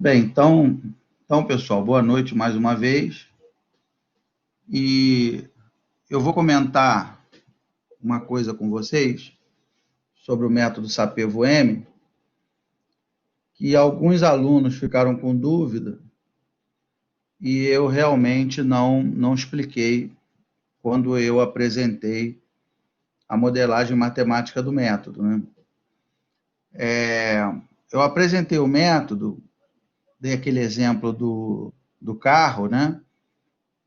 Bem, então, pessoal, boa noite mais uma vez. E eu vou comentar uma coisa com vocês sobre o método SAPEVO-M, que alguns alunos ficaram com dúvida e eu realmente não expliquei quando eu apresentei a modelagem matemática do método, né? Eu apresentei o método, dei aquele exemplo do carro, né?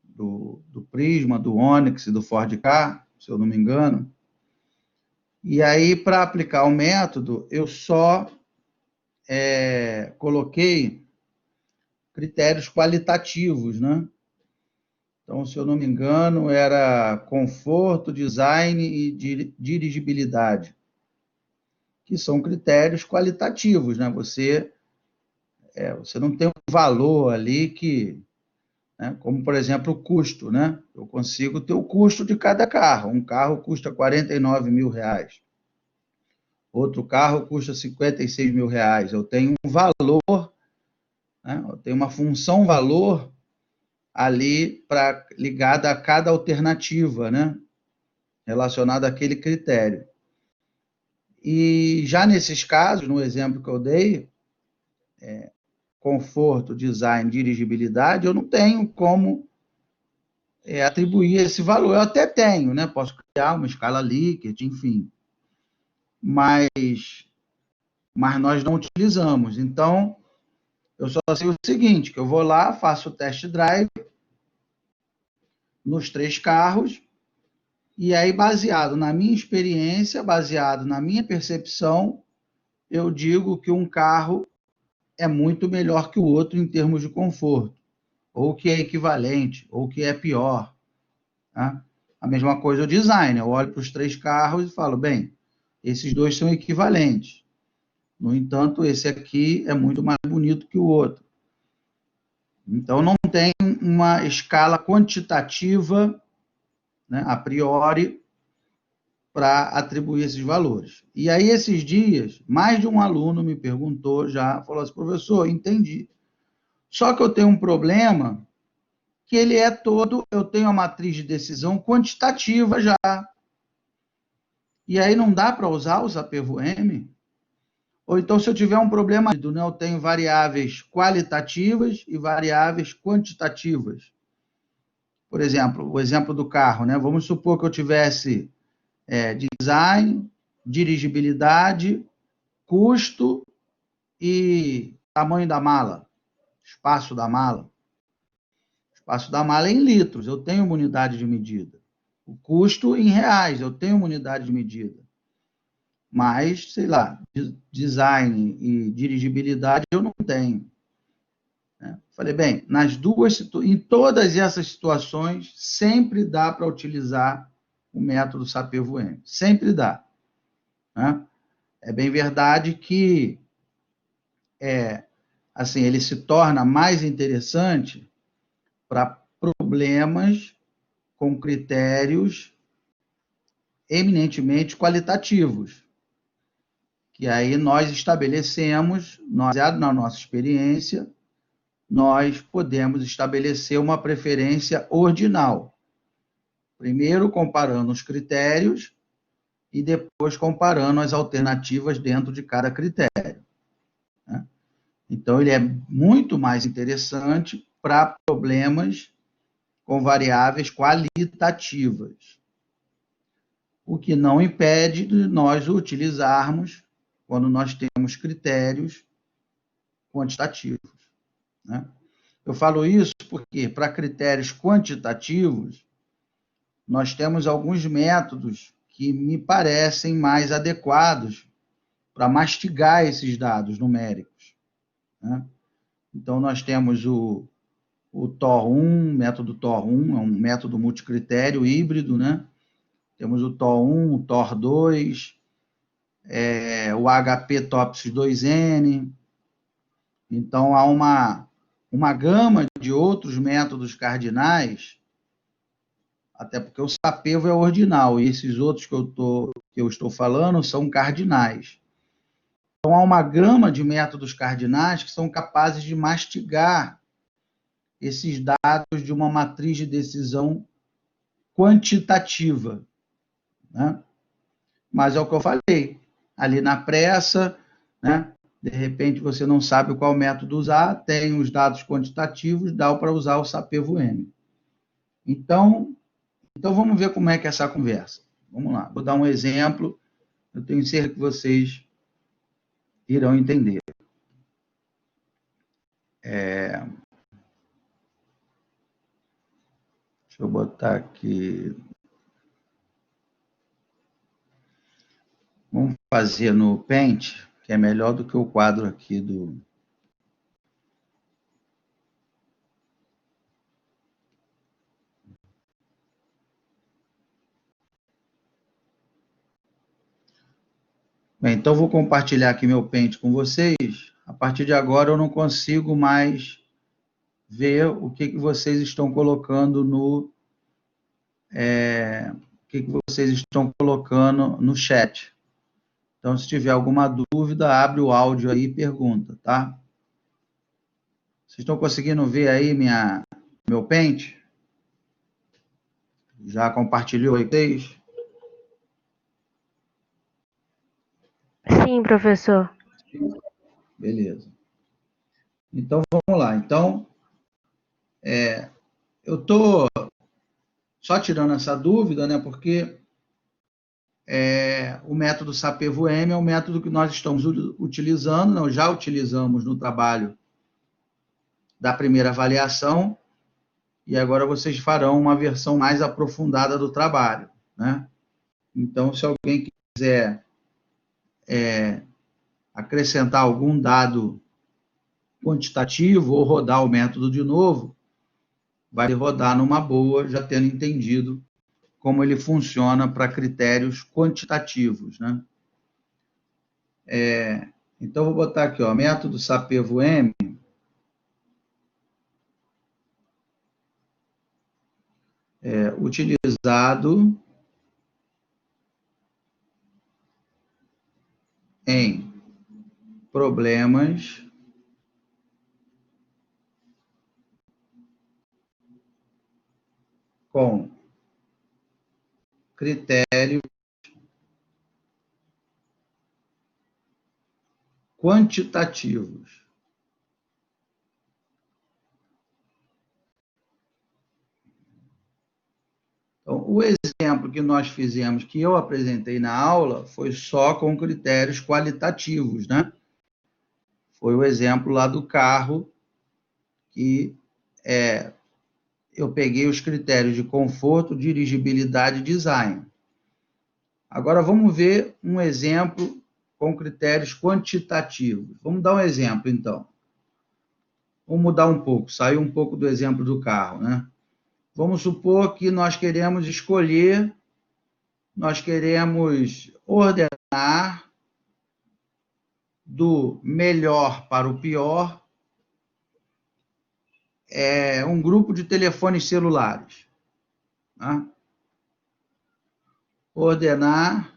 Do Prisma, do Onix e do Ford Ka, se eu não me engano. E aí, para aplicar o método, eu só coloquei critérios qualitativos, né? Então, se eu não me engano, era conforto, design e dirigibilidade, que são critérios qualitativos, né? Você não tem um valor ali que, né? Como, por exemplo, o custo, né? Eu consigo ter o custo de cada carro. Um carro custa R$ 49 mil. Outro carro custa R$ 56 mil. Eu tenho um valor, né? Eu tenho uma função valor ali ligada a cada alternativa, né? Relacionada àquele critério. E já nesses casos, no exemplo que eu dei, conforto, design, dirigibilidade, eu não tenho como atribuir esse valor. Eu até tenho, né? Posso criar uma escala Likert, enfim. Mas nós não utilizamos. Então, eu só sei o seguinte, que eu vou lá, faço o test drive nos 3 carros, e aí, baseado na minha experiência, baseado na minha percepção, eu digo que um carro é muito melhor que o outro em termos de conforto, ou que é equivalente, ou que é pior. Tá? A mesma coisa o design, eu olho para os 3 carros e falo, bem, esses 2 são equivalentes. No entanto, esse aqui é muito mais bonito que o outro. Então, não tem uma escala quantitativa, né, a priori, para atribuir esses valores. E aí, esses dias, mais de um aluno me perguntou já, falou assim, professor, entendi. Só que eu tenho um problema que ele é todo, eu tenho a matriz de decisão quantitativa já. E aí não dá para usar o SAPEVO-M? Ou então, se eu tiver um problema, né, eu tenho variáveis qualitativas e variáveis quantitativas. Por exemplo, o exemplo do carro, né? Vamos supor que eu tivesse design, dirigibilidade, custo e tamanho da mala, espaço da mala. O espaço da mala é em litros, eu tenho uma unidade de medida. O custo em reais, eu tenho uma unidade de medida. Mas, sei lá, design e dirigibilidade eu não tenho. Falei, bem, em todas essas situações, sempre dá para utilizar o método SAPEVO-M. Sempre dá. Né? É bem verdade que assim, ele se torna mais interessante para problemas com critérios eminentemente qualitativos, que aí nós estabelecemos, baseado na nossa experiência, nós podemos estabelecer uma preferência ordinal. Primeiro comparando os critérios e depois comparando as alternativas dentro de cada critério. Né? Então, ele é muito mais interessante para problemas com variáveis qualitativas, o que não impede de nós o utilizarmos quando nós temos critérios quantitativos. Né? Eu falo isso porque, para critérios quantitativos, nós temos alguns métodos que me parecem mais adequados para mastigar esses dados numéricos. Né? Então, nós temos o TOR1, método TOR1, é um método multicritério híbrido, né? Temos o TOR1, o TOR2, o HP TOPS 2N. Então, há uma gama de outros métodos cardinais, até porque o SAPEVO é ordinal, e esses outros que eu estou falando são cardinais. Então, há uma gama de métodos cardinais que são capazes de mastigar esses dados de uma matriz de decisão quantitativa, né? Mas é o que eu falei, ali na pressa, né? De repente você não sabe qual método usar, tem os dados quantitativos, dá para usar o SAPEVO-M. Então vamos ver como é que é essa conversa. Vamos lá, vou dar um exemplo, eu tenho certeza que vocês irão entender. Deixa eu botar aqui. Vamos fazer no Paint, que é melhor do que o quadro aqui do. Bem, então vou compartilhar aqui meu Paint com vocês. A partir de agora eu não consigo mais ver o que vocês estão colocando no o que vocês estão colocando no chat. Então, se tiver alguma dúvida, abre o áudio aí e pergunta, tá? Vocês estão conseguindo ver aí meu Paint? Já compartilhou aí com vocês? Sim, professor. Beleza. Então, vamos lá. Então, eu estou só tirando essa dúvida, né? Porque o método SAPEVO-M é o método que nós estamos utilizando, nós já utilizamos no trabalho da primeira avaliação, e agora vocês farão uma versão mais aprofundada do trabalho, né? Então, se alguém quiser acrescentar algum dado quantitativo ou rodar o método de novo, vai rodar numa boa, já tendo entendido como ele funciona para critérios quantitativos, né? Então, vou botar aqui, ó, método SAPEVO-M, utilizado em problemas com critérios quantitativos. Então, o exemplo que nós fizemos, que eu apresentei na aula, foi só com critérios qualitativos, né? Foi o exemplo lá do carro, que eu peguei os critérios de conforto, dirigibilidade e design. Agora vamos ver um exemplo com critérios quantitativos. Vamos dar um exemplo, então. Vamos mudar um pouco, sair um pouco do exemplo do carro, né? Vamos supor que nós queremos ordenar do melhor para o pior um grupo de telefones celulares. Tá? Ordenar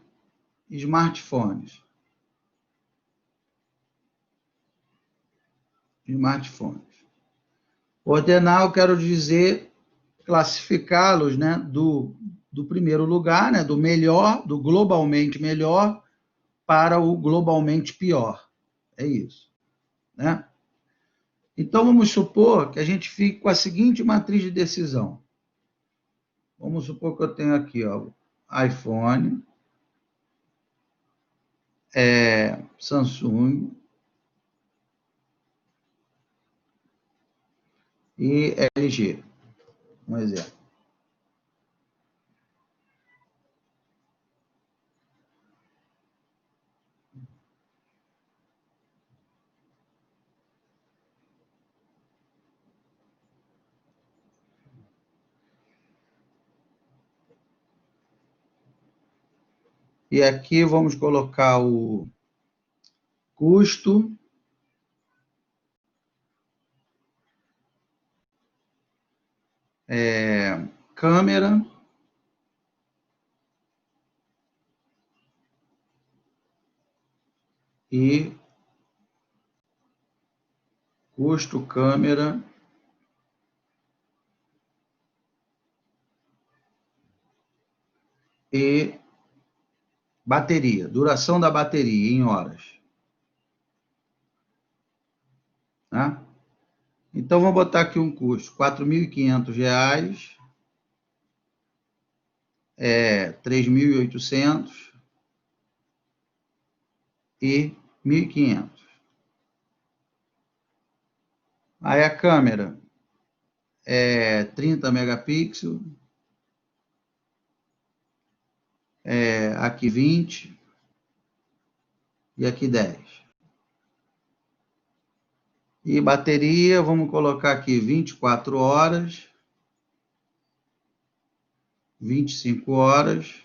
smartphones. Ordenar, eu quero dizer, classificá-los, né, do primeiro lugar, né, do melhor, do globalmente melhor, para o globalmente pior. É isso. Né? Então, vamos supor que a gente fique com a seguinte matriz de decisão. Vamos supor que eu tenho aqui, ó, iPhone, Samsung e LG. Um exemplo. E aqui vamos colocar o custo, câmera, e custo câmera e bateria, duração da bateria em horas. Tá? Então, vou botar aqui um custo, R$ 4.500, 3.800 e 1.500. Aí a câmera é 30 megapixels, aqui 20 e aqui 10. E bateria, vamos colocar aqui 24 horas, 25 horas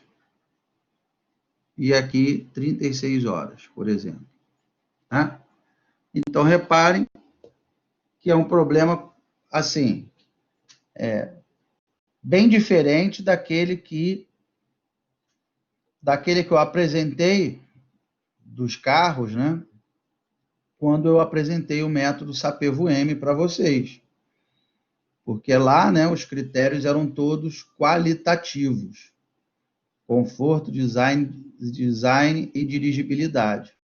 e aqui 36 horas, por exemplo. Tá? Então, reparem que é um problema, assim, bem diferente daquele que eu apresentei dos carros, né? Quando eu apresentei o método Sapevo-M para vocês. Porque lá, né, os critérios eram todos qualitativos. Conforto, design e dirigibilidade.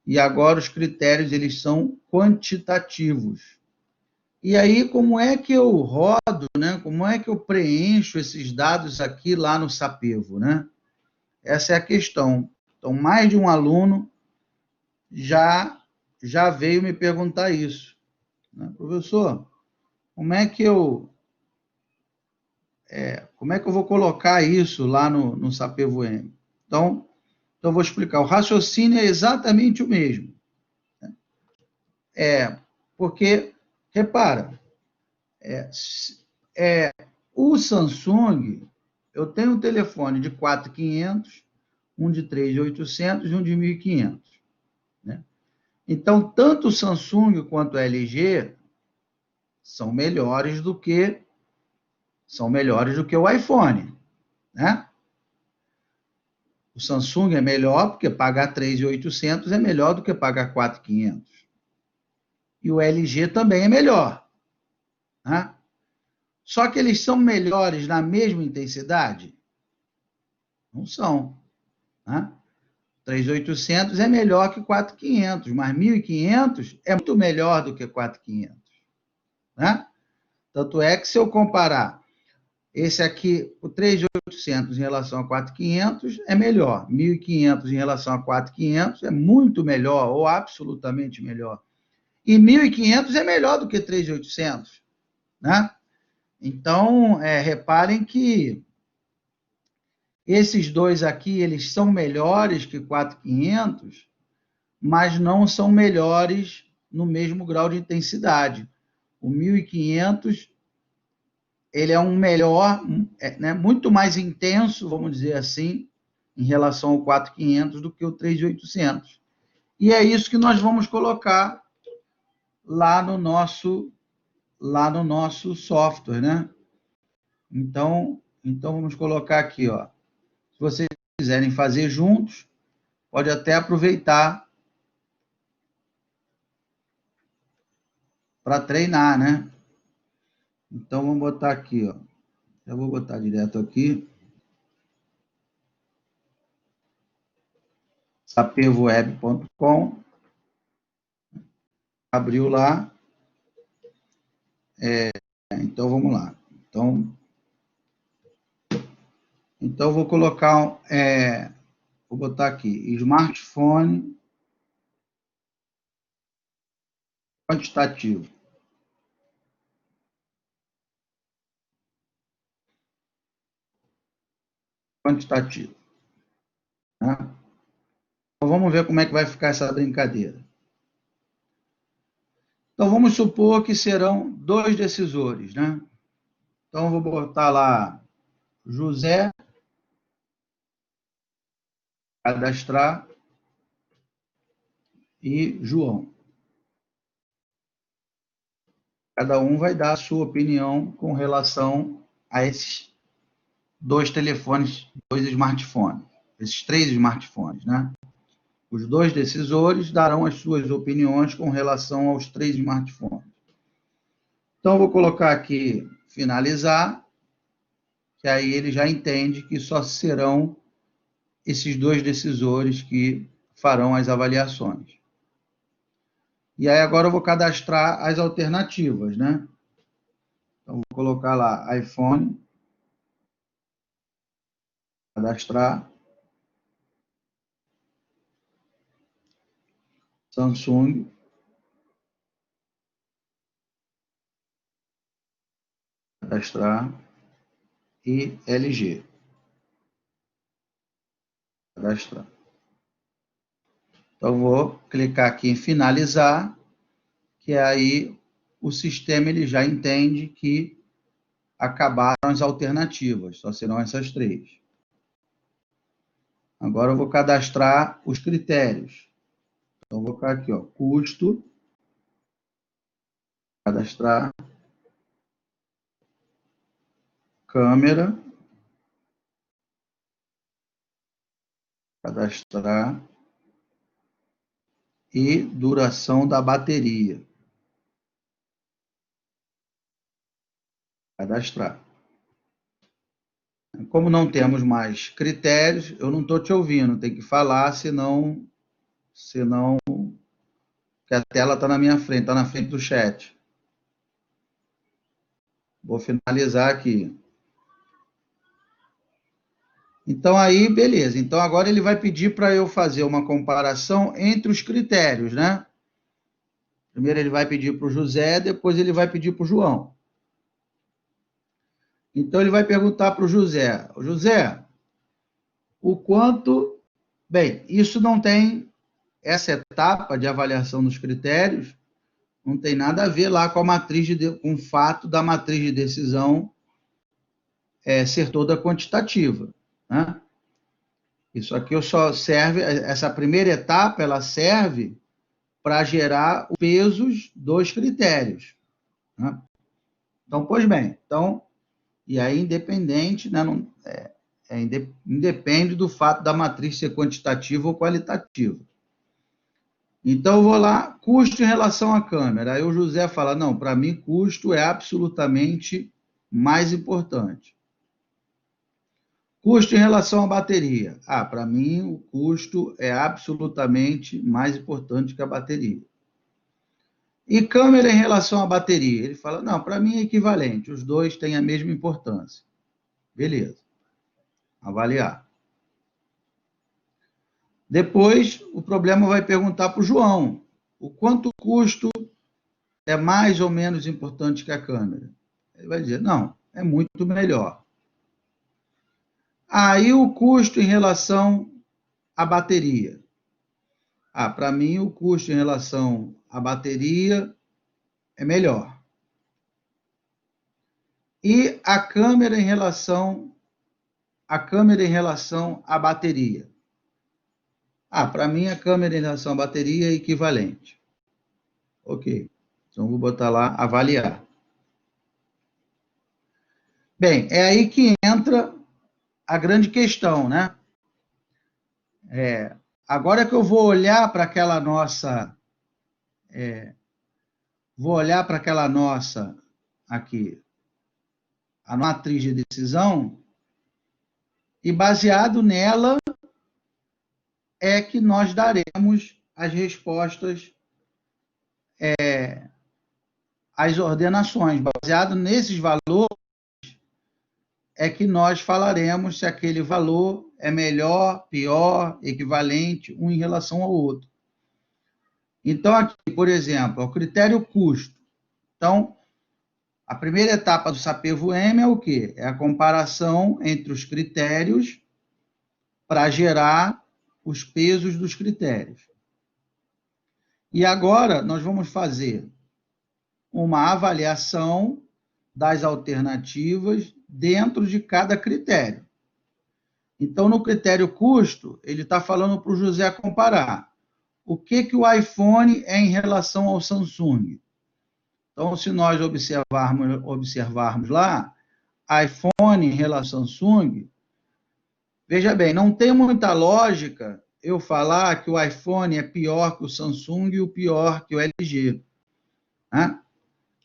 E agora os critérios eles são quantitativos. E aí, como é que eu rodo, né? Como é que eu preencho esses dados aqui lá no Sapevo, né? Essa é a questão. Então, mais de um aluno já veio me perguntar isso. Né? Professor, como é que eu vou colocar isso lá no Sapevo-M? Então, eu vou explicar. O raciocínio é exatamente o mesmo. Porque, repara, o Samsung, eu tenho um telefone de 4.500, um de 3.800 e um de 1.500. Né? Então, tanto o Samsung quanto o LG são melhores do que o iPhone. Né? O Samsung é melhor porque pagar 3.800 é melhor do que pagar 4.500. E o LG também é melhor. Né? Só que eles são melhores na mesma intensidade? Não são. Né? 3.800 é melhor que 4.500, mas 1.500 é muito melhor do que 4.500. Né? Tanto é que se eu comparar esse aqui, o 3.800 em relação a 4.500 é melhor, 1.500 em relação a 4.500 é muito melhor ou absolutamente melhor. E 1.500 é melhor do que 3.800. Né? Então, reparem que esses dois aqui, eles são melhores que 4.500, mas não são melhores no mesmo grau de intensidade. O 1.500, ele é um melhor, né, muito mais intenso, vamos dizer assim, em relação ao 4.500 do que o 3.800. E é isso que nós vamos colocar lá no nosso software, né? Então vamos colocar aqui, ó. Se vocês quiserem fazer juntos, pode até aproveitar para treinar, né? Então, vamos botar aqui, ó. Eu vou botar direto aqui. sapevoweb.com. Abriu lá. Então, vamos lá. Então vou colocar, vou botar aqui, smartphone quantitativo. Quantitativo. Né? Então vamos ver como é que vai ficar essa brincadeira. Então vamos supor que serão 2 decisores, né? Então vou botar lá José, cadastrar, e João. Cada um vai dar a sua opinião com relação a esses 2 telefones, 2 smartphones, esses 3 smartphones, né? Os dois decisores darão as suas opiniões com relação aos 3 smartphones. Então, vou colocar aqui finalizar, que aí ele já entende que só serão esses 2 decisores que farão as avaliações. E aí agora eu vou cadastrar as alternativas, né? Então, vou colocar lá iPhone, cadastrar, Samsung, cadastrar e LG, cadastrar. Então, vou clicar aqui em finalizar, que aí o sistema ele já entende que acabaram as alternativas, só serão essas 3. Agora eu vou cadastrar os critérios. Então, vou colocar aqui, ó, custo, cadastrar, câmera, cadastrar e duração da bateria, cadastrar. Como não temos mais critérios, eu não estou te ouvindo, tem que falar, senão que a tela está na minha frente, está na frente do chat. Vou finalizar aqui. Então, aí, beleza. Então, agora ele vai pedir para eu fazer uma comparação entre os critérios, né? Primeiro ele vai pedir para o José, depois ele vai pedir para o João. Então, ele vai perguntar para o José. José, o quanto... Bem, isso não tem... Essa etapa de avaliação dos critérios não tem nada a ver lá com a matriz com o fato da matriz de decisão ser toda quantitativa, né? Isso aqui só serve, essa primeira etapa, ela serve para gerar os pesos dos critérios, né? Então, pois bem, então, e aí independente, né, independe do fato da matriz ser quantitativa ou qualitativa. Então, eu vou lá, custo em relação à câmera. Aí o José fala, não, para mim custo é absolutamente mais importante. Custo em relação à bateria. Para mim o custo é absolutamente mais importante que a bateria. E câmera em relação à bateria. Ele fala, não, para mim é equivalente, os dois têm a mesma importância. Beleza. Avaliar. Depois, o problema vai perguntar para o João, o quanto o custo é mais ou menos importante que a câmera? Ele vai dizer, não, é muito melhor. Aí o custo em relação à bateria. Para mim o custo em relação à bateria é melhor. E a câmera em relação à bateria. Para mim a câmera em relação à bateria é equivalente. Ok. Então vou botar lá avaliar. Bem, é aí que entra a grande questão, né? Agora que eu vou olhar para aquela nossa... aqui, a matriz de decisão, e baseado nela é que nós daremos as respostas às ordenações. Baseado nesses valores é que nós falaremos se aquele valor é melhor, pior, equivalente, um em relação ao outro. Então, aqui, por exemplo, o critério custo. Então, a primeira etapa do SAPEVO-M é o quê? É a comparação entre os critérios para gerar os pesos dos critérios. E agora nós vamos fazer uma avaliação das alternativas dentro de cada critério. Então, no critério custo, ele está falando para o José comparar o que o iPhone é em relação ao Samsung. Então, se nós observarmos lá, iPhone em relação ao Samsung, veja bem, não tem muita lógica eu falar que o iPhone é pior que o Samsung e o pior que o LG. Né?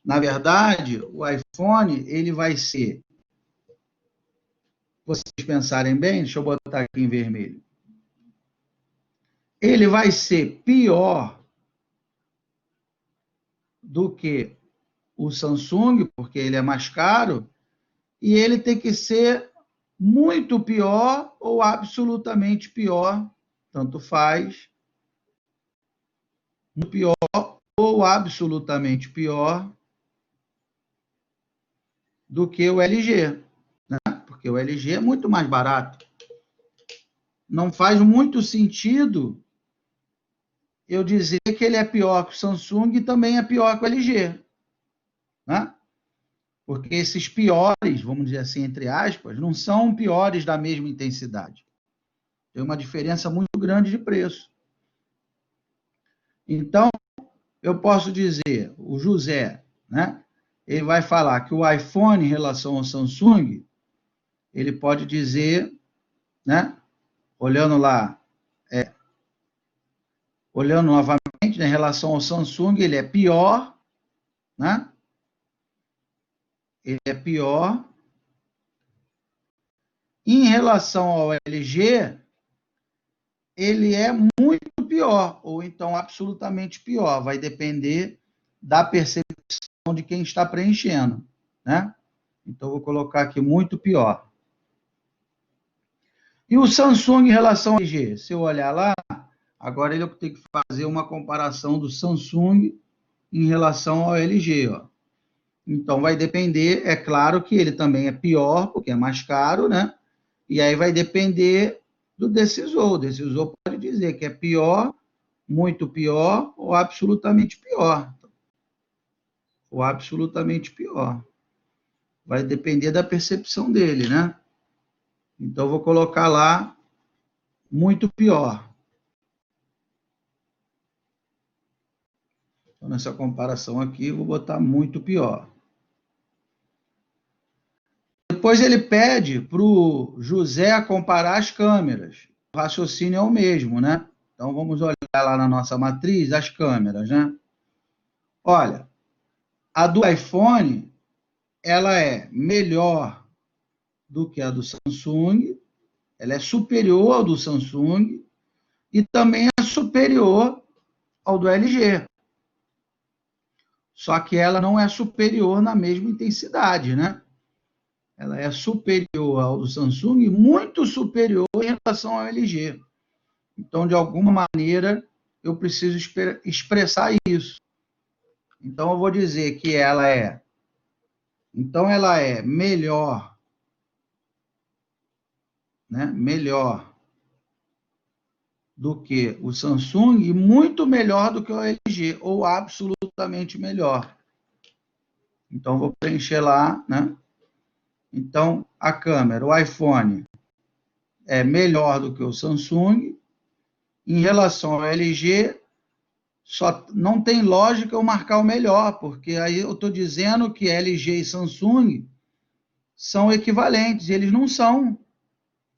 Na verdade, o iPhone ele vai ser, vocês pensarem bem, deixa eu botar aqui em vermelho, ele vai ser pior do que o Samsung, porque ele é mais caro, e ele tem que ser muito pior ou absolutamente pior, tanto faz, muito pior ou absolutamente pior do que o LG, né? Porque o LG é muito mais barato. Não faz muito sentido eu dizer que ele é pior que o Samsung e também é pior que o LG, né? Porque esses piores, vamos dizer assim, entre aspas, não são piores da mesma intensidade. Tem uma diferença muito grande de preço. Então, eu posso dizer, o José, né? Ele vai falar que o iPhone em relação ao Samsung, ele pode dizer, né? Olhando lá, olhando novamente, né, em relação ao Samsung, ele é pior, né? Ele é pior. Em relação ao LG, ele é muito pior, ou então absolutamente pior. Vai depender da percepção de quem está preenchendo, né? Então, vou colocar aqui muito pior. E o Samsung em relação ao LG? Se eu olhar lá, agora ele tem que fazer uma comparação do Samsung em relação ao LG, ó. Então, vai depender, é claro que ele também é pior, porque é mais caro, né? E aí vai depender do decisor. O decisor pode dizer que é pior, muito pior ou absolutamente pior. Ou absolutamente pior. Vai depender da percepção dele, né? Então, vou colocar lá muito pior. Então, nessa comparação aqui, vou botar muito pior. Depois ele pede para o José comparar as câmeras. O raciocínio é o mesmo, né? Então, vamos olhar lá na nossa matriz as câmeras, né? Olha, a do iPhone, ela é melhor do que a do Samsung, ela é superior ao do Samsung e também é superior ao do LG. Só que ela não é superior na mesma intensidade, né? Ela é superior ao do Samsung, muito superior em relação ao LG. Então, de alguma maneira, eu preciso expressar isso. Então, eu vou dizer que ela é melhor, né? Melhor do que o Samsung e muito melhor do que o LG, ou absolutamente melhor. Então, vou preencher lá, né? Então, a câmera, o iPhone é melhor do que o Samsung. Em relação ao LG, só não tem lógica eu marcar o melhor, porque aí eu estou dizendo que LG e Samsung são equivalentes, e eles não são,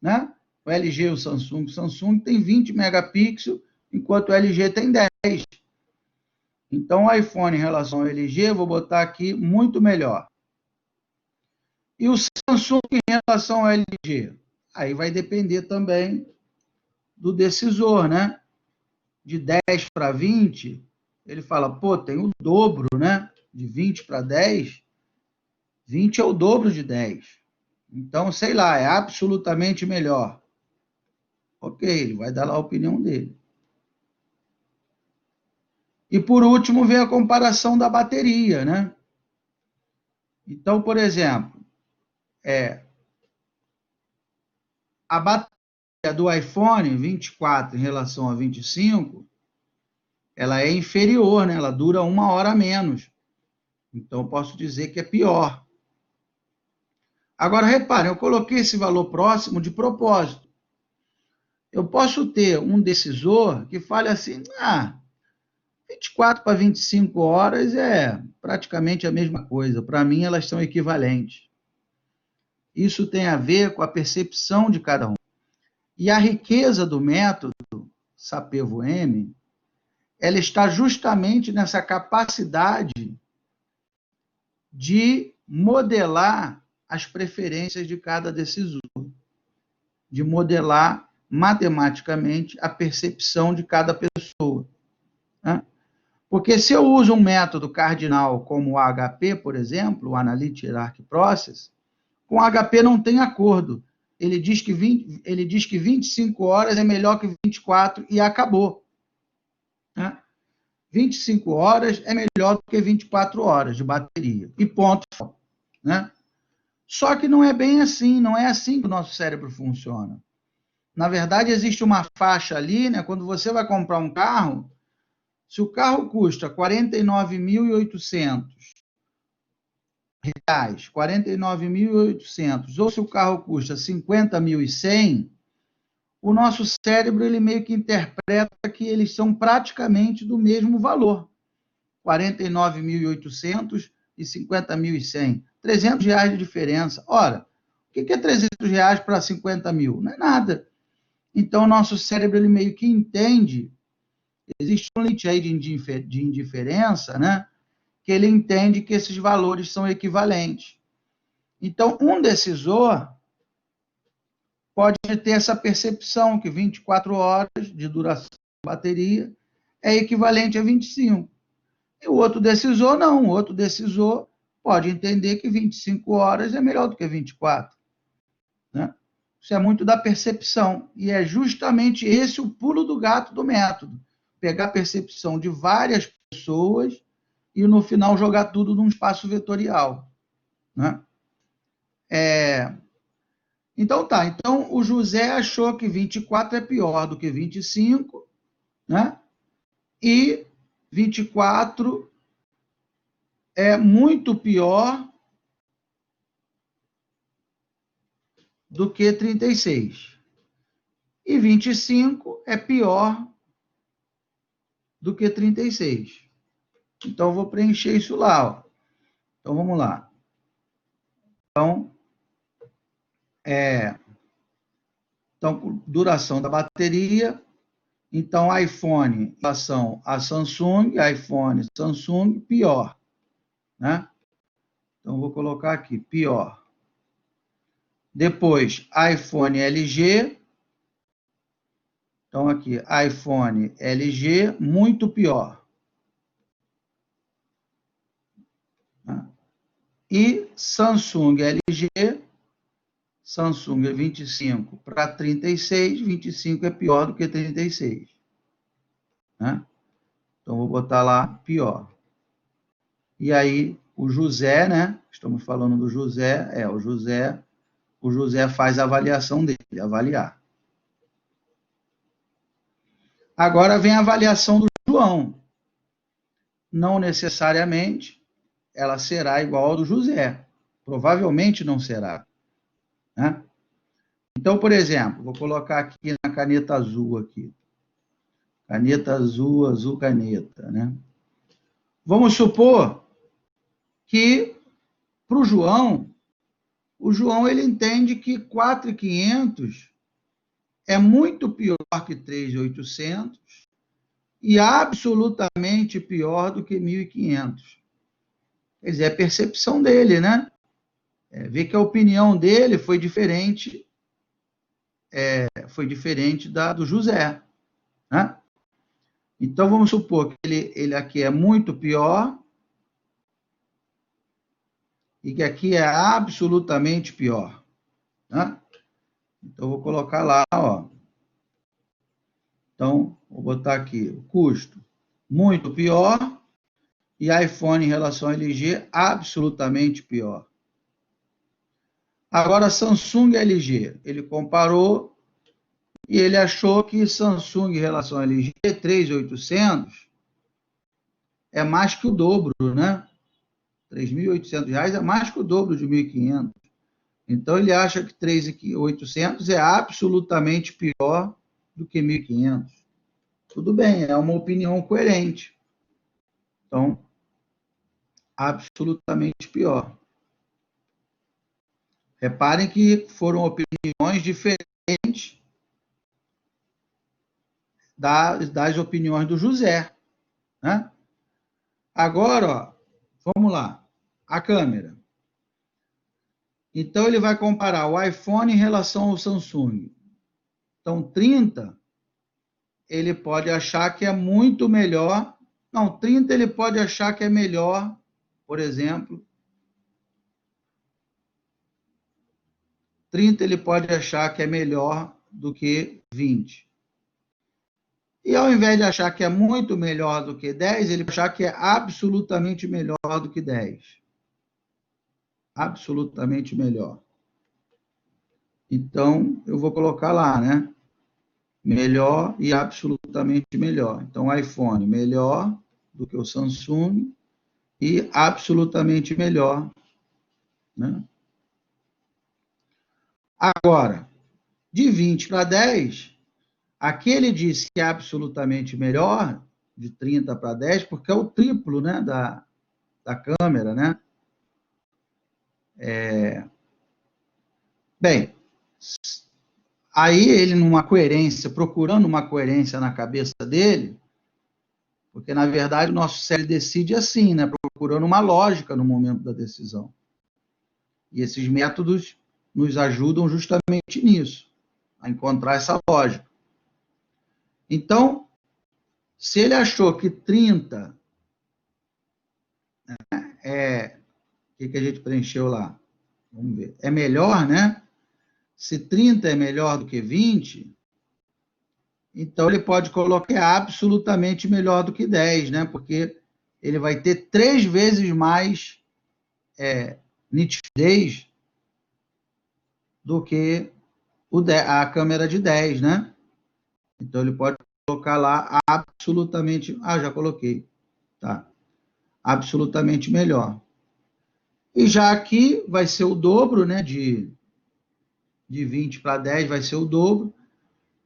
né? O LG e o Samsung tem 20 megapixels, enquanto o LG tem 10. Então, o iPhone em relação ao LG, vou botar aqui muito melhor. E o Samsung em relação ao LG? Aí vai depender também do decisor, né? De 10 para 20, ele fala, pô, tem o dobro, né? De 20 para 10, 20 é o dobro de 10. Então, sei lá, é absolutamente melhor. Ok, ele vai dar lá a opinião dele. E por último, vem a comparação da bateria, né? Então, por exemplo, a bateria do iPhone 24 em relação a 25, ela é inferior, né? Ela dura 1 hora a menos. Então, eu posso dizer que é pior. Agora, reparem, eu coloquei esse valor próximo de propósito. Eu posso ter um decisor que fale assim, 24 para 25 horas é praticamente a mesma coisa. Para mim, elas são equivalentes. Isso tem a ver com a percepção de cada um. E a riqueza do método Sapir-Whorf, ela está justamente nessa capacidade de modelar as preferências de cada decisor, de modelar matematicamente a percepção de cada pessoa. Né? Porque se eu uso um método cardinal como o AHP, por exemplo, o Analytic Hierarchy Process, com o AHP não tem acordo. Ele diz que 25 horas é melhor que 24 e acabou. Né? 25 horas é melhor do que 24 horas de bateria. E ponto. Né? Só que não é bem assim, não é assim que o nosso cérebro funciona. Na verdade, existe uma faixa ali, né? Quando você vai comprar um carro, se o carro custa R$ 49.800, R$ 49.800, ou se o carro custa R$ 50.100, o nosso cérebro ele meio que interpreta que eles são praticamente do mesmo valor. 49.800 e 50.100. R$ 300 de diferença. Ora, o que é R$ 300 para 50 mil? Não é nada. Então, o nosso cérebro ele meio que entende, existe um limite aí de indiferença, né? Que ele entende que esses valores são equivalentes. Então, um decisor pode ter essa percepção que 24 horas de duração da bateria é equivalente a 25. E o outro decisor não. O outro decisor pode entender que 25 horas é melhor do que 24. Né? Isso é muito da percepção. E é justamente esse o pulo do gato do método. Pegar a percepção de várias pessoas e, no final, jogar tudo num espaço vetorial. Né? Então, tá. Então, o José achou que 24 é pior do que 25, né? E 24 é muito pior do que 36. E 25 é pior do que 36. Então, eu vou preencher isso lá. Ó. Então, vamos lá. Então, duração da bateria. Então, iPhone em relação a Samsung, iPhone, Samsung, pior. Né? Então, vou colocar aqui, pior. Depois, iPhone LG. Então, aqui, iPhone LG, muito pior. E Samsung LG, Samsung 25 para 36, 25 é pior do que 36. Né? Então, vou botar lá pior. E aí, o José, né? Estamos falando do José, o José faz a avaliação dele, avaliar. Agora vem a avaliação do João. Não necessariamente ela será igual ao do José. Provavelmente não será. Né? Então, por exemplo, vou colocar aqui na caneta azul aqui. Caneta azul, azul caneta, né? Vamos supor que para o João ele entende que 4.500 é muito pior que 3.800 e absolutamente pior do que 1.500. Quer dizer, é a percepção dele, né? Ver que a opinião dele foi diferente da do José. Né? Então, vamos supor que ele aqui é muito pior e que aqui é absolutamente pior. Né? Então, vou colocar lá, ó. Então, vou botar aqui o custo muito pior e iPhone em relação a LG absolutamente pior. Agora, Samsung e LG, ele comparou e ele achou que Samsung em relação a LG 3.800 é mais que o dobro, né? R$3.800 é mais que o dobro de 1.500. Então, ele acha que 3.800 é absolutamente pior do que 1.500. Tudo bem, é uma opinião coerente. Então, absolutamente pior. Reparem que foram opiniões diferentes das opiniões do José, né? Agora, ó, vamos lá, a câmera. Então, ele vai comparar o iPhone em relação ao Samsung. Então, 30, ele pode achar que é muito melhor. Não, 30 ele pode achar que é melhor, por exemplo. 30 ele pode achar que é melhor do que 20. E ao invés de achar que é muito melhor do que 10, ele vai achar que é absolutamente melhor do que 10. Absolutamente melhor. Então, eu vou colocar lá, né? Melhor e absolutamente melhor. Então, iPhone melhor do que o Samsung e absolutamente melhor, né? Agora, de 20 para 10, aqui ele disse que é absolutamente melhor, de 30 para 10, porque é o triplo, né, da câmera, né? Bem, aí ele, numa coerência, procurando uma coerência na cabeça dele, porque, na verdade, o nosso cérebro decide assim, né? Procurando uma lógica no momento da decisão. E esses métodos nos ajudam justamente nisso, a encontrar essa lógica. Então, se ele achou que 30 é... O que a gente preencheu lá? Vamos ver. É melhor, né? Se 30 é melhor do que 20, então ele pode colocar que é absolutamente melhor do que 10, né? Porque ele vai ter 3 vezes mais nitidez do que a câmera de 10, né? Então ele pode colocar lá absolutamente... Ah, já coloquei. Tá. Absolutamente melhor. E já aqui vai ser o dobro, né? De 20 para 10 vai ser o dobro.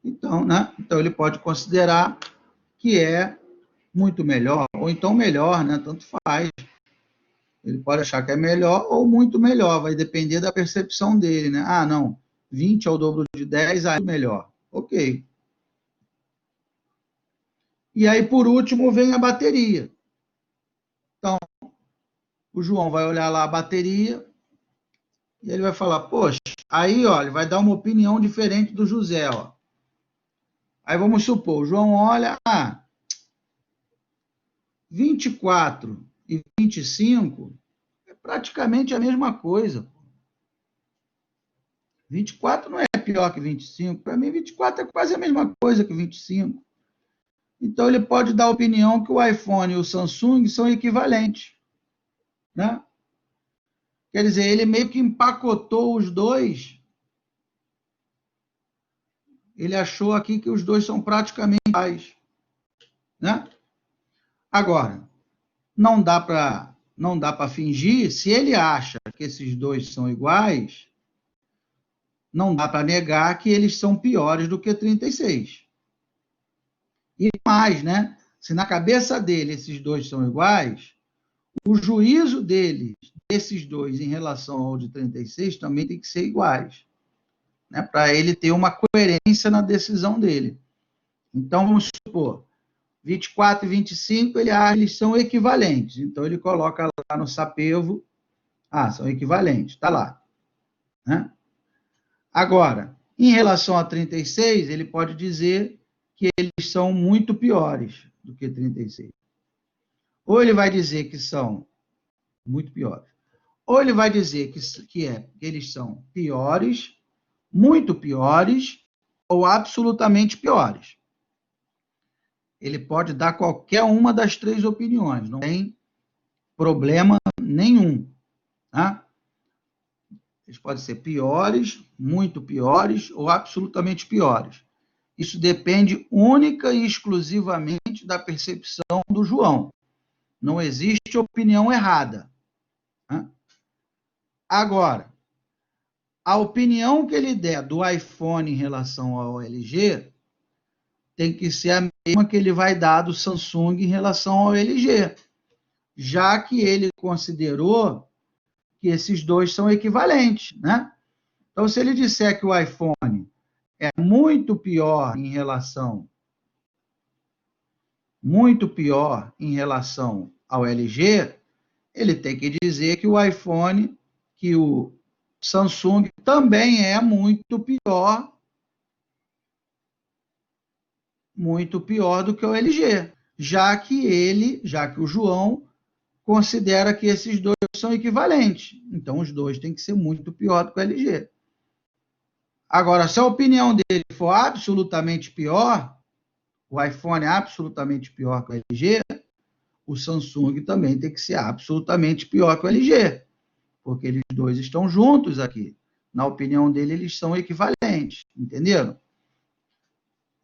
Então, né? Então ele pode considerar que é muito melhor, ou então melhor, né? Tanto faz. Ele pode achar que é melhor ou muito melhor, vai depender da percepção dele, né? Ah, não, 20 é o dobro de 10, é melhor. Ok. E aí, por último, vem a bateria. Então, o João vai olhar lá a bateria e ele vai falar, poxa, aí, ó, ele vai dar uma opinião diferente do José, ó. Aí vamos supor, o João olha, 24 e 25 é praticamente a mesma coisa. 24 não é pior que 25. Para mim, 24 é quase a mesma coisa que 25. Então, ele pode dar a opinião que o iPhone e o Samsung são equivalentes, né? Quer dizer, ele meio que empacotou os dois. Ele achou aqui que os dois são praticamente iguais, né? Agora, não dá para fingir. Se ele acha que esses dois são iguais, não dá para negar que eles são piores do que 36. E mais, né? Se na cabeça dele esses dois são iguais, o juízo dele, desses dois, em relação ao de 36, também tem que ser iguais, né? Para ele ter uma coerência na decisão dele. Então, vamos supor, 24 e 25, ele acha que eles são equivalentes. Então, ele coloca lá no sapevo, são equivalentes, está lá, né? Agora, em relação a 36, ele pode dizer que eles são muito piores do que 36. Ou ele vai dizer que são muito piores. Ou ele vai dizer que eles são piores, muito piores ou absolutamente piores. Ele pode dar qualquer uma das 3 opiniões, não tem problema nenhum, tá? Eles podem ser piores, muito piores ou absolutamente piores. Isso depende única e exclusivamente da percepção do João. Não existe opinião errada, né? Agora, a opinião que ele der do iPhone em relação ao LG tem que ser a mesma que ele vai dar do Samsung em relação ao LG, já que ele considerou que esses dois são equivalentes, né? Então, se ele disser que o iPhone é muito pior em relação muito pior em relação ao LG, ele tem que dizer que o iPhone, que o Samsung também é muito pior do que o LG, já que o João considera que esses dois são equivalentes. Então, os dois têm que ser muito pior do que o LG. Agora, se a opinião dele for absolutamente pior, o iPhone é absolutamente pior que o LG, o Samsung também tem que ser absolutamente pior que o LG, porque eles dois estão juntos aqui. Na opinião dele, eles são equivalentes, entenderam?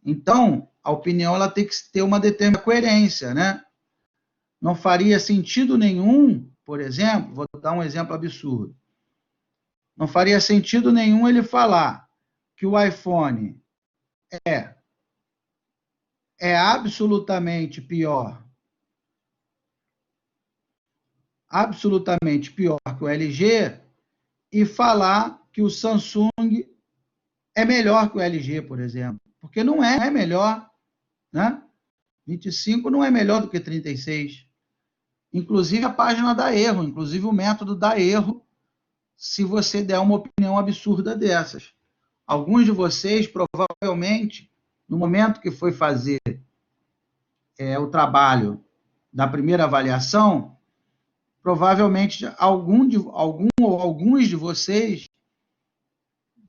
Então, a opinião ela tem que ter uma determinada coerência, né? Não faria sentido nenhum, por exemplo, vou dar um exemplo absurdo. Não faria sentido nenhum ele falar que o iPhone é absolutamente pior que o LG e falar que o Samsung é melhor que o LG, por exemplo. Porque não é melhor, né? 25 não é melhor do que 36. Inclusive a página dá erro, inclusive o método dá erro se você der uma opinião absurda dessas. Alguns de vocês, provavelmente, no momento que foi fazer o trabalho da primeira avaliação, provavelmente alguns de vocês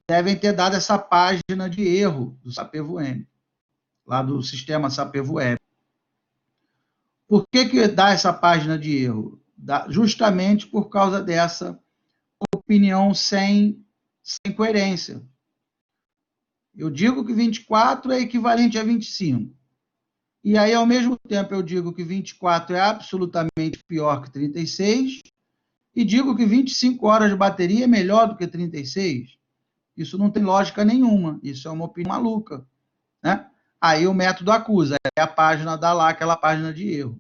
devem ter dado essa página de erro do SAPEVO-M, lá do sistema SAPEVO-Web. Por que dá essa página de erro? Justamente por causa dessa opinião sem coerência. Eu digo que 24 é equivalente a 25. E aí, ao mesmo tempo, eu digo que 24 é absolutamente pior que 36 e digo que 25 horas de bateria é melhor do que 36. Isso não tem lógica nenhuma. Isso é uma opinião maluca, né? Aí o método acusa. Aí a página dá lá aquela página de erro.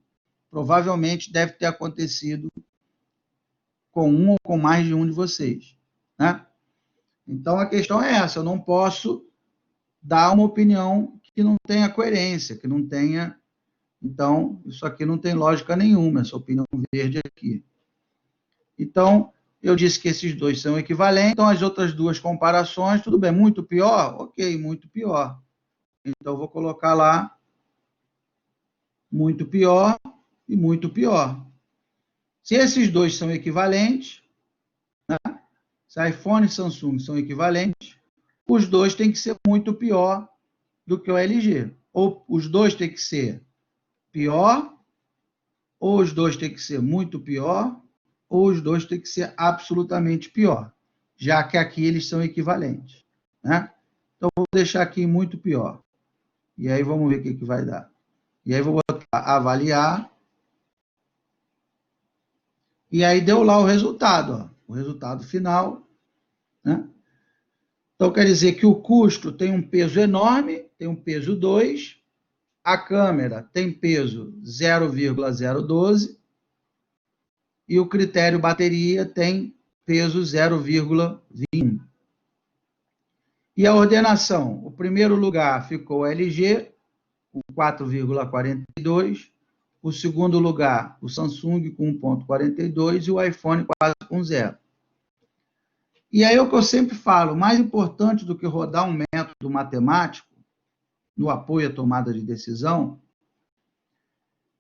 Provavelmente deve ter acontecido com um ou com mais de um de vocês, né? Então, a questão é essa. Eu não posso dar uma opinião que não tenha coerência, que não tenha... Então, isso aqui não tem lógica nenhuma, essa opinião verde aqui. Então, eu disse que esses dois são equivalentes, então as outras duas comparações, tudo bem, muito pior? Ok, muito pior. Então, eu vou colocar lá muito pior e muito pior. Se esses dois são equivalentes, né? Se iPhone e Samsung são equivalentes, os dois têm que ser muito pior do que o LG. Ou os dois têm que ser pior, ou os dois têm que ser muito pior, ou os dois têm que ser absolutamente pior, já que aqui eles são equivalentes, né? Então, vou deixar aqui muito pior. E aí, vamos ver o que vai dar. E aí, vou botar avaliar. E aí, deu lá o resultado, ó, o resultado final, né? Então, quer dizer que o custo tem um peso enorme, tem um peso 2, a câmera tem peso 0,012 e o critério bateria tem peso 0,21. E a ordenação? O primeiro lugar ficou o LG, com 4,42, o segundo lugar o Samsung com 1,42 e o iPhone quase com 0. E aí é o que eu sempre falo, mais importante do que rodar um método matemático no apoio à tomada de decisão,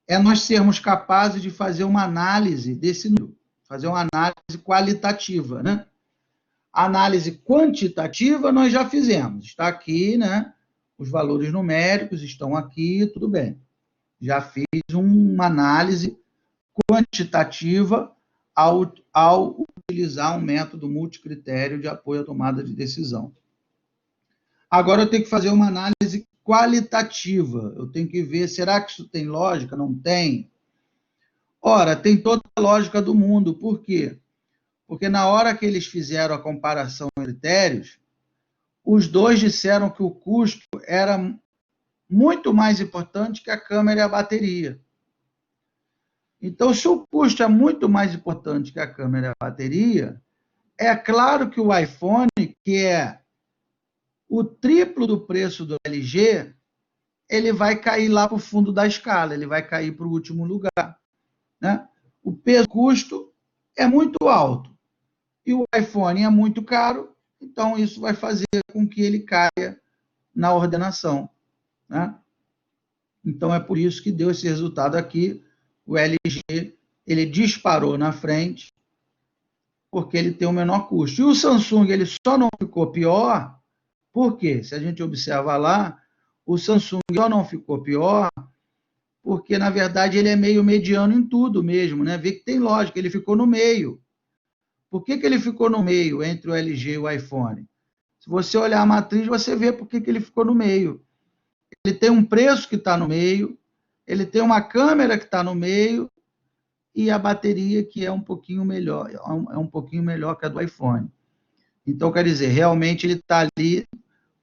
é nós sermos capazes de fazer uma análise desse número, fazer uma análise qualitativa, né? A análise quantitativa nós já fizemos, está aqui, né? Os valores numéricos estão aqui, tudo bem. Já fiz uma análise quantitativa ao utilizar um método multicritério de apoio à tomada de decisão. Agora eu tenho que fazer uma análise qualitativa. Eu tenho que ver, será que isso tem lógica? Não tem? Ora, tem toda a lógica do mundo. Por quê? Porque na hora que eles fizeram a comparação de critérios, os dois disseram que o custo era muito mais importante que a câmera e a bateria. Então, se o custo é muito mais importante que a câmera e a bateria, é claro que o iPhone, que é o triplo do preço do LG, ele vai cair lá para o fundo da escala, ele vai cair para o último lugar, né? O peso-custo é muito alto e o iPhone é muito caro, então isso vai fazer com que ele caia na ordenação, né? Então é por isso que deu esse resultado aqui. O LG ele disparou na frente porque ele tem o menor custo. E o Samsung ele só não ficou pior, porque se a gente observar lá, o Samsung só não ficou pior porque na verdade ele é meio mediano em tudo mesmo, né? Vê que tem lógica, ele ficou no meio. Por que ele ficou no meio entre o LG e o iPhone? Se você olhar a matriz, você vê por que ele ficou no meio. Ele tem um preço que está no meio, ele tem uma câmera que está no meio e a bateria que é um pouquinho melhor, que a do iPhone. Então, quer dizer, realmente ele está ali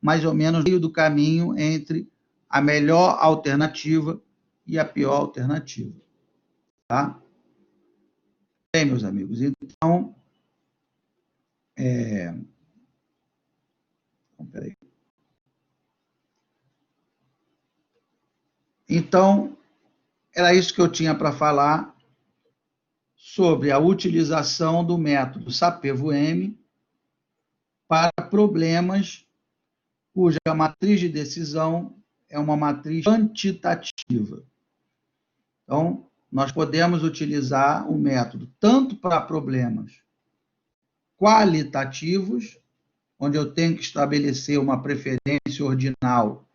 mais ou menos no meio do caminho entre a melhor alternativa e a pior alternativa. Tá? Bem, meus amigos, então... Peraí. Então, era isso que eu tinha para falar sobre a utilização do método SAPEVO-M para problemas cuja matriz de decisão é uma matriz quantitativa. Então, nós podemos utilizar o método tanto para problemas qualitativos, onde eu tenho que estabelecer uma preferência ordinal,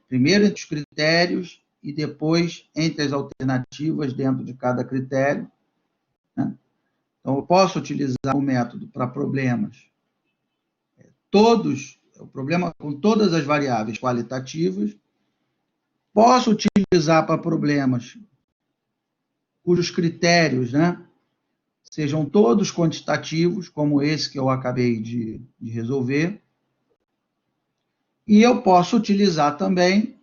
primeiro entre os critérios e depois entre as alternativas dentro de cada critério, né? Então, eu posso utilizar o método para problemas o problema com todas as variáveis qualitativas. Posso utilizar para problemas cujos critérios, né, sejam todos quantitativos, como esse que eu acabei de resolver. E eu posso utilizar também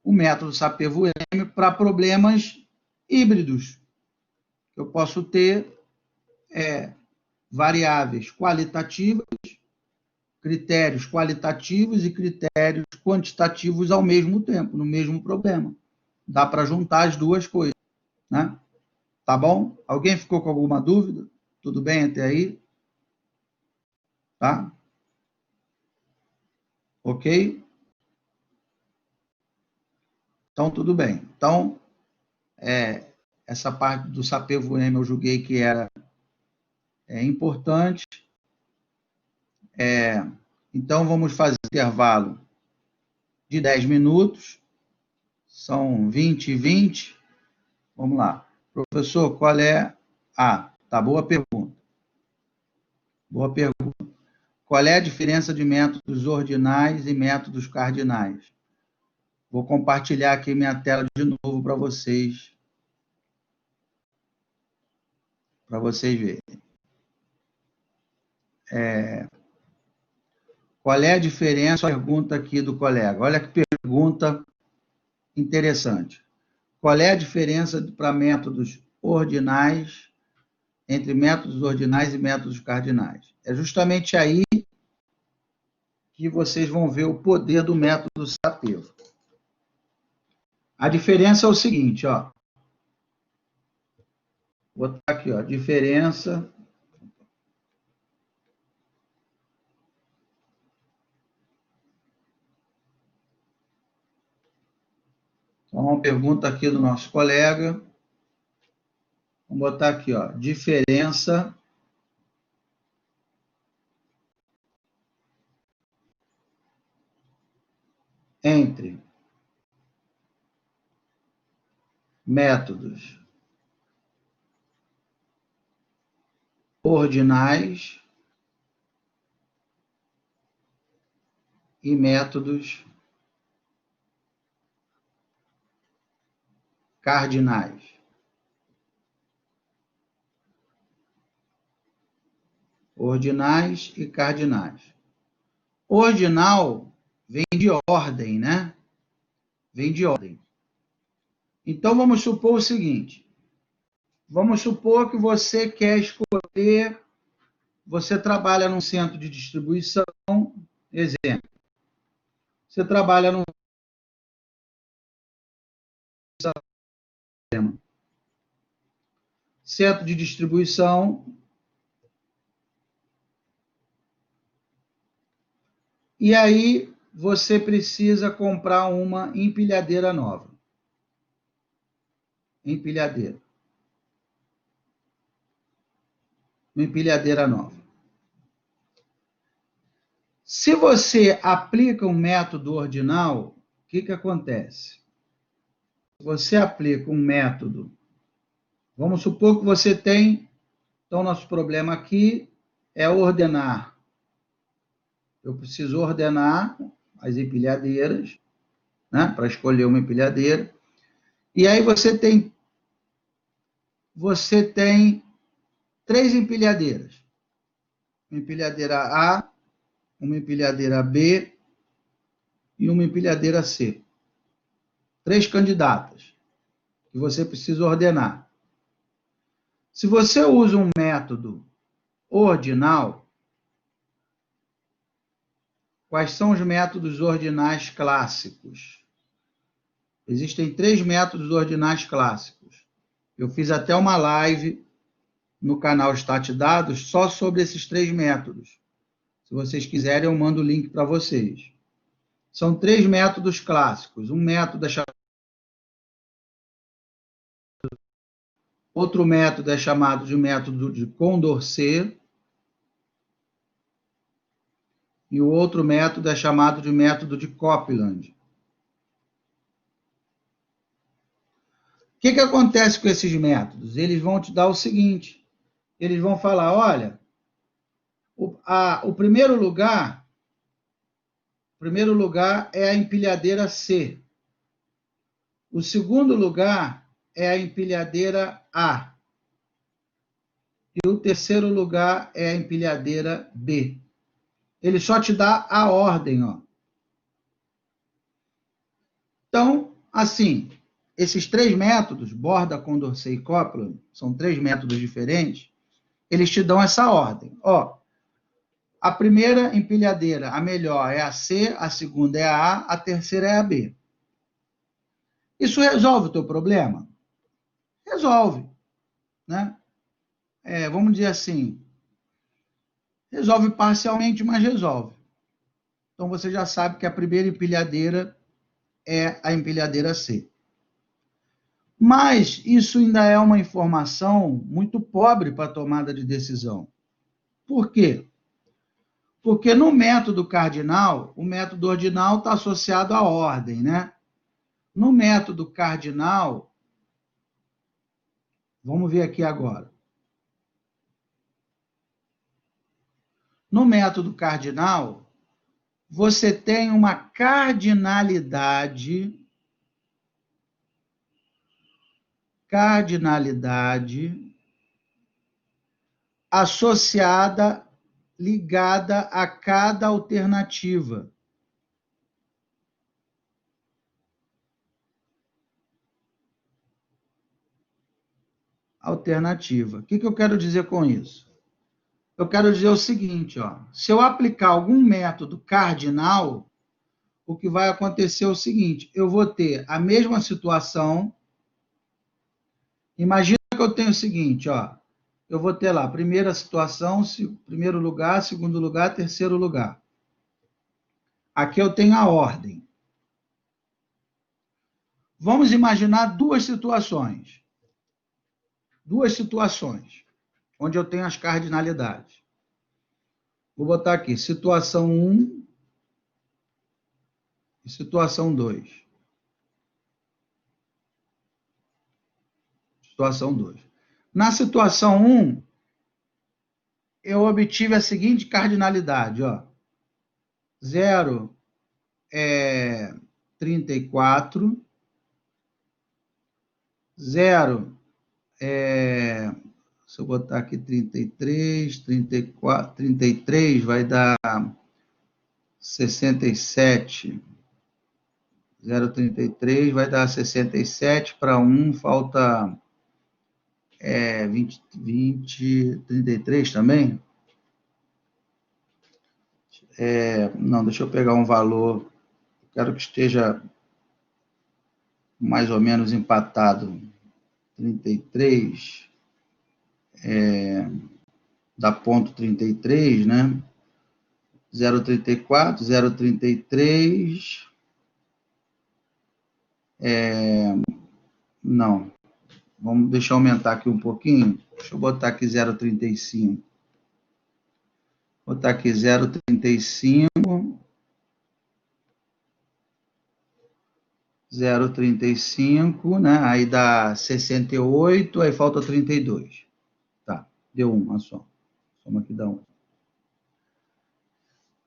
o método SAPEVO-M para problemas híbridos. Eu posso ter variáveis qualitativas, critérios qualitativos e critérios quantitativos ao mesmo tempo, no mesmo problema. Dá para juntar as duas coisas, né? Tá bom? Alguém ficou com alguma dúvida? Tudo bem até aí? Tá? Ok? Então, tudo bem. Então, essa parte do SAPEVO-M eu julguei que era importante. Então, vamos fazer intervalo de 10 minutos. São 20 e 20. Vamos lá. Professor, qual é... tá, boa pergunta. Boa pergunta. Qual é a diferença de métodos ordinais e métodos cardinais? Vou compartilhar aqui minha tela de novo para vocês verem. Qual é a diferença? Pergunta aqui do colega. Olha que pergunta interessante. Qual é a diferença para métodos ordinais, entre métodos ordinais e métodos cardinais? É justamente aí que vocês vão ver o poder do método SAPEVO. A diferença é o seguinte, ó. Vou botar aqui, ó, diferença. Então, uma pergunta aqui do nosso colega. Vamos botar aqui, ó, diferença entre métodos ordinais e métodos cardinais. Ordinais e cardinais. Ordinal vem de ordem, né? Vem de ordem. Então, vamos supor o seguinte. Vamos supor que você quer escolher, você trabalha num centro de distribuição, exemplo. Você trabalha num Centro de distribuição. E aí você precisa comprar uma empilhadeira nova. Empilhadeira. Uma empilhadeira nova. Se você aplica um método ordinal, o que acontece? Você aplica um método. Vamos supor que você tem. Então, nosso problema aqui é ordenar. Eu preciso ordenar as empilhadeiras, né, para escolher uma empilhadeira. E aí você tem 3 empilhadeiras. Uma empilhadeira A, uma empilhadeira B e uma empilhadeira C. 3 candidatas que você precisa ordenar. Se você usa um método ordinal, quais são os métodos ordinais clássicos? Existem 3 métodos ordinais clássicos. Eu fiz até uma live no canal StatDados só sobre esses 3 métodos. Se vocês quiserem, eu mando o link para vocês. São 3 métodos clássicos. Um método é chamado... Outro método é chamado de método de Condorcet. E o outro método é chamado de método de Copeland. O que acontece com esses métodos? Eles vão te dar o seguinte, eles vão falar, olha, o primeiro lugar é a empilhadeira C. O segundo lugar é a empilhadeira A. E o terceiro lugar é a empilhadeira B. Ele só te dá a ordem, ó. Então, assim, esses 3 métodos, Borda, Condorcet e Copeland, são 3 métodos diferentes, eles te dão essa ordem. Ó, a primeira empilhadeira, a melhor, é a C, a segunda é a A terceira é a B. Isso resolve o teu problema? Resolve, né? Vamos dizer assim, resolve parcialmente, mas resolve. Então, você já sabe que a primeira empilhadeira é a empilhadeira C. Mas isso ainda é uma informação muito pobre para a tomada de decisão. Por quê? Porque no método cardinal, o método ordinal está associado à ordem, né? No método cardinal, vamos ver aqui agora. No método cardinal, você tem uma cardinalidade associada, ligada a cada alternativa. O que eu quero dizer com isso? Eu quero dizer o seguinte, ó, se eu aplicar algum método cardinal, o que vai acontecer é o seguinte, eu vou ter a mesma situação. Imagina que eu tenho o seguinte, ó, eu vou ter lá, primeira situação, primeiro lugar, segundo lugar, terceiro lugar. Aqui eu tenho a ordem. Vamos imaginar 2 situações. 2 situações, onde eu tenho as cardinalidades. Vou botar aqui, situação 1 e situação 2. Situação 2. Na situação 1, eu obtive a seguinte cardinalidade, ó. 0 é 34, 0 é, se eu botar aqui 33, 34, 33 vai dar 67. 0,33 vai dar 67, para 1 falta 33 também. Não, deixa eu pegar um valor, quero que esteja mais ou menos empatado, 33, dá ponto 33, né? 0,34, 0,33, não, vamos deixar aumentar aqui um pouquinho, deixa eu botar aqui 0,35, botar aqui 0,35, 0,35, né? Aí dá 68, aí falta 32. Tá, deu 1 a soma. Soma aqui dá 1.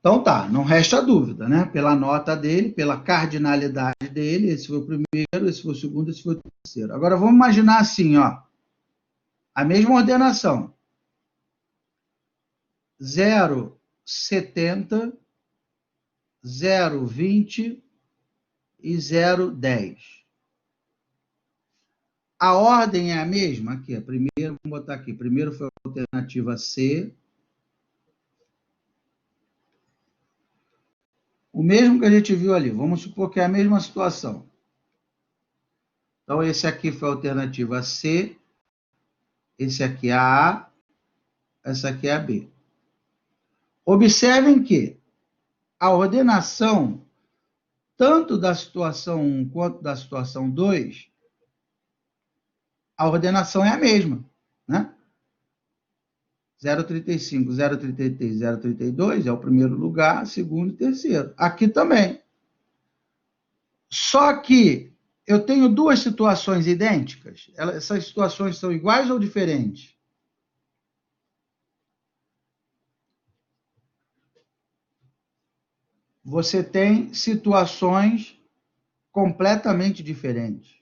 Então tá, não resta dúvida, né? Pela nota dele, pela cardinalidade dele, esse foi o primeiro, esse foi o segundo, esse foi o terceiro. Agora vamos imaginar assim, ó, a mesma ordenação. 0,70, 0,20 e 0,10. A ordem é a mesma? Aqui, primeiro, vamos botar aqui. Primeiro foi a alternativa C. O mesmo que a gente viu ali. Vamos supor que é a mesma situação. Então, esse aqui foi a alternativa C. Esse aqui é a A. Essa aqui é a B. Observem que a ordenação, tanto da situação 1 quanto da situação 2, a ordenação é a mesma, né? 0,35, 0,33, 0,32 é o primeiro lugar, segundo e terceiro. Aqui também. Só que eu tenho duas situações idênticas. Essas situações são iguais ou diferentes? Você tem situações completamente diferentes.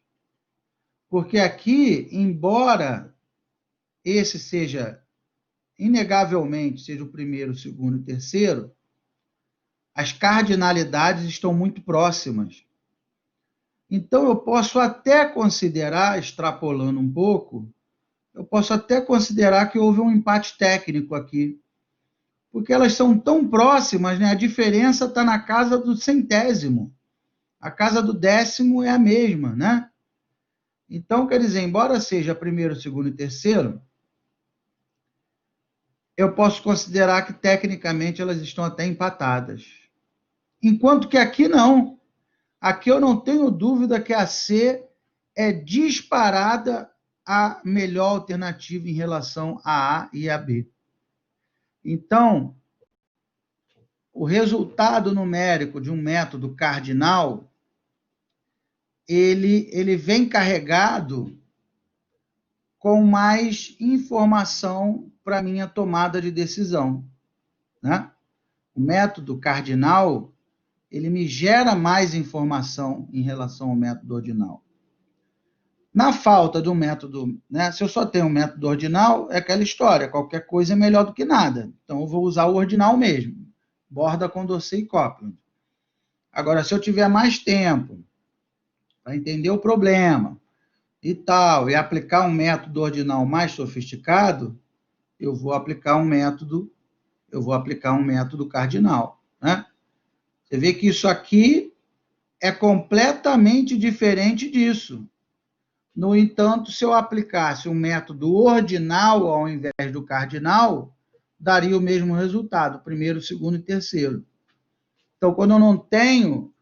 Porque aqui, embora esse seja, inegavelmente, seja o primeiro, o segundo e o terceiro, as cardinalidades estão muito próximas. Então, eu posso até considerar, extrapolando um pouco, eu posso até considerar que houve um empate técnico aqui. Porque elas são tão próximas, né? A diferença está na casa do centésimo. A casa do décimo é a mesma, né? Então, quer dizer, embora seja primeiro, segundo e terceiro, eu posso considerar que tecnicamente elas estão até empatadas. Enquanto que aqui não. Aqui eu não tenho dúvida que a C é disparada a melhor alternativa em relação a A e a B. Então, o resultado numérico de um método cardinal, ele vem carregado com mais informação para minha tomada de decisão, né? O método cardinal, ele me gera mais informação em relação ao método ordinal. Na falta de um método, né? Se eu só tenho um método ordinal, é aquela história, qualquer coisa é melhor do que nada. Então, eu vou usar o ordinal mesmo. Borda, Condorcet e Copeland. Agora, se eu tiver mais tempo para entender o problema e tal, e aplicar um método ordinal mais sofisticado, eu vou aplicar um método cardinal, né? Você vê que isso aqui é completamente diferente disso. No entanto, se eu aplicasse um método ordinal ao invés do cardinal, daria o mesmo resultado, primeiro, segundo e terceiro. Então, quando eu não tenho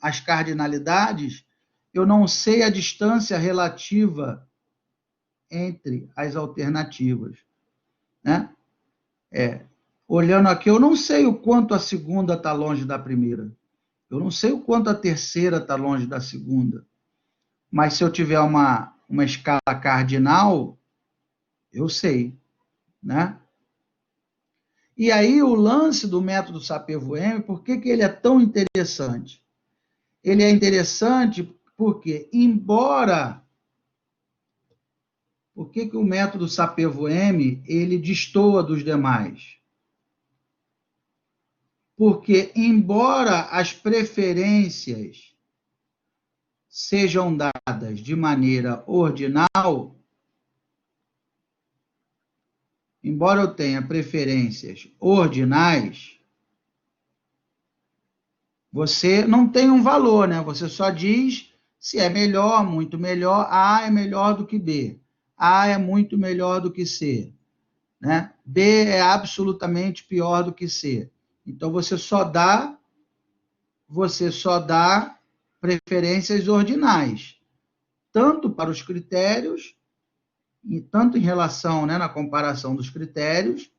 as cardinalidades, eu não sei a distância relativa entre as alternativas, né? Olhando aqui, eu não sei o quanto a segunda está longe da primeira. Eu não sei o quanto a terceira está longe da segunda. Mas se eu tiver uma escala cardinal, eu sei, né? E aí o lance do método Sapir-Whorf, por que ele é tão interessante? Ele é interessante porque, por que o método Sapir-Whorf ele destoa dos demais? Porque, embora as preferências sejam dadas de maneira ordinal, embora eu tenha preferências ordinais, Você não tem um valor, né? Você só diz se é melhor, muito melhor, A é melhor do que B, A é muito melhor do que C, né? B é absolutamente pior do que C. Então você só dá preferências ordinais, tanto para os critérios, e tanto em relação, né, na comparação dos critérios,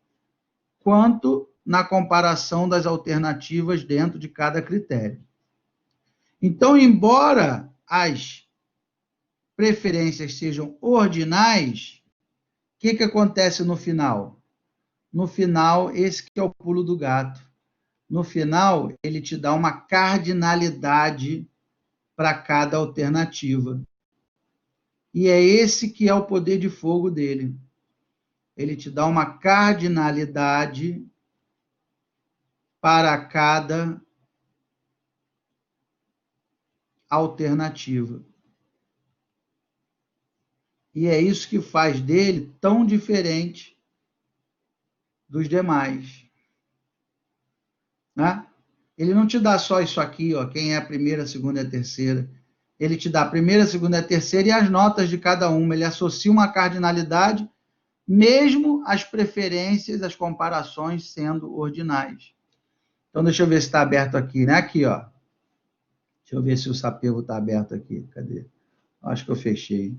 quanto na comparação das alternativas dentro de cada critério. Então, embora as preferências sejam ordinais, o que acontece no final? No final, esse que é o pulo do gato. No final, ele te dá uma cardinalidade para cada alternativa. E é esse que é o poder de fogo dele. Ele te dá uma cardinalidade para cada alternativa. E é isso que faz dele tão diferente dos demais. Né? Ele não te dá só isso aqui, ó, quem é a primeira, a segunda e a terceira. Ele te dá a primeira, a segunda e a terceira e as notas de cada uma. Ele associa uma cardinalidade, mesmo as preferências, as comparações sendo ordinais. Então, deixa eu ver se está aberto aqui, né? Aqui, ó. Deixa eu ver se o Sapego está aberto aqui. Cadê? Acho que eu fechei.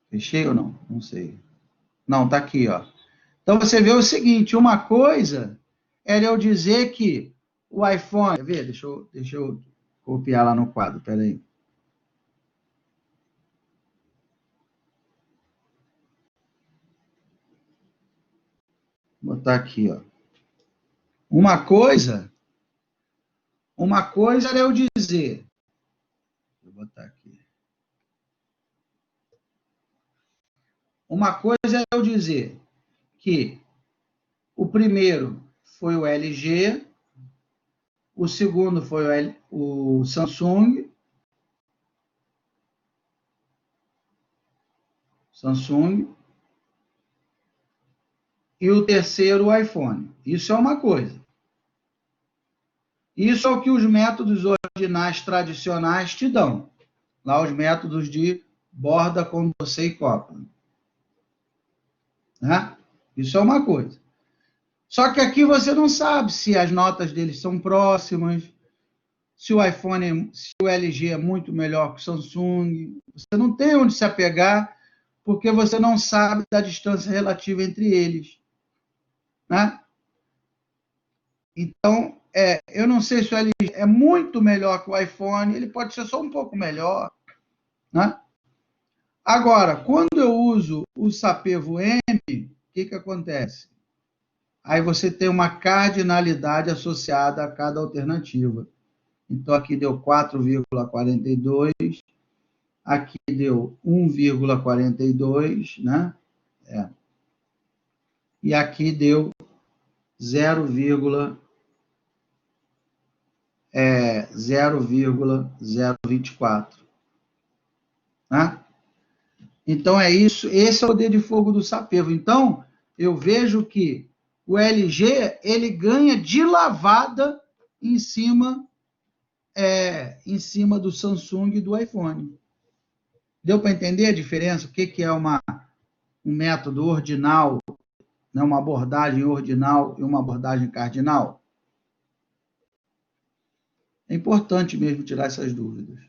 Fechei ou não? Não sei. Não, está aqui, ó. Então, você vê o seguinte, uma coisa era eu dizer que o iPhone... Quer ver? Deixa eu copiar lá no quadro, peraí. Vou botar aqui, ó. Uma coisa era eu dizer... Vou botar aqui. Uma coisa é eu dizer que o primeiro foi o LG, o segundo foi o Samsung, e o terceiro o iPhone. Isso é uma coisa. Isso é o que os métodos ordinais tradicionais te dão. Lá os métodos de Borda, Condorcet e Copeland. Né? Isso é uma coisa. Só que aqui você não sabe se as notas deles são próximas, se o iPhone, se o LG é muito melhor que o Samsung. Você não tem onde se apegar, porque você não sabe da distância relativa entre eles. Né? Então, eu não sei se o LG é muito melhor que o iPhone, ele pode ser só um pouco melhor. Né? Agora, quando eu uso o Sapevo M, o que acontece? Aí você tem uma cardinalidade associada a cada alternativa. Então, aqui deu 4,42, aqui deu 1,42, né? E aqui deu 0,024. Né? Então, é isso. Esse é o poder de fogo do Sapevo. Então, eu vejo que o LG ele ganha de lavada em cima do Samsung e do iPhone. Deu para entender a diferença? O que é um método ordinal, né? Uma abordagem ordinal e uma abordagem cardinal? É importante mesmo tirar essas dúvidas.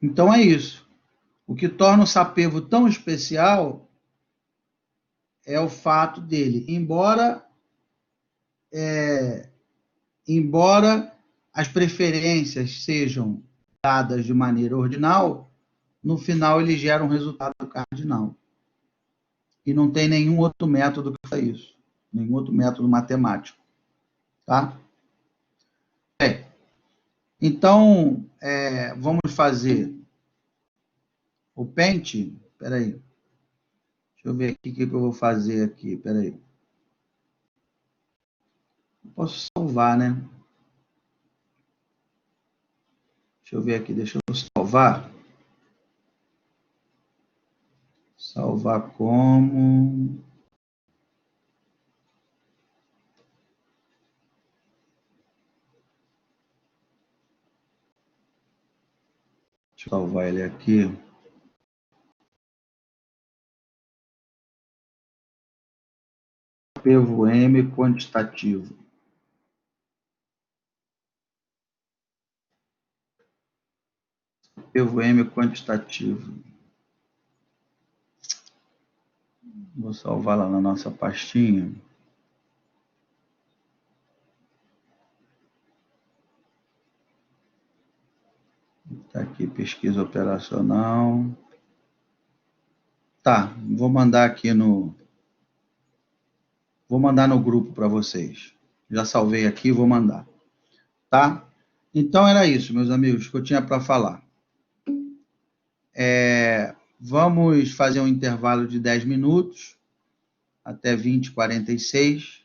Então é isso. O que torna o Sapevo tão especial é o fato dele, embora as preferências sejam dadas de maneira ordinal, no final ele gera um resultado cardinal. E não tem nenhum outro método que faça isso, nenhum outro método matemático. Tá? Bem, então, vamos fazer o pente. Espera aí. Deixa eu ver aqui o que eu vou fazer aqui. Espera aí. Eu posso salvar, né? Deixa eu ver aqui. Deixa eu salvar. Salvar como... Deixa eu salvar ele aqui. PVM quantitativo. PVM quantitativo. Vou salvar lá na nossa pastinha. Está aqui, pesquisa operacional. Tá, vou mandar aqui no... Vou mandar no grupo para vocês. Já salvei aqui, vou mandar. Tá? Então era isso, meus amigos, que eu tinha para falar. Vamos fazer um intervalo de 10 minutos, até 20h46,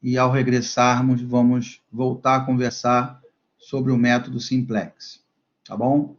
e ao regressarmos, vamos voltar a conversar sobre o método Simplex. Tá bom?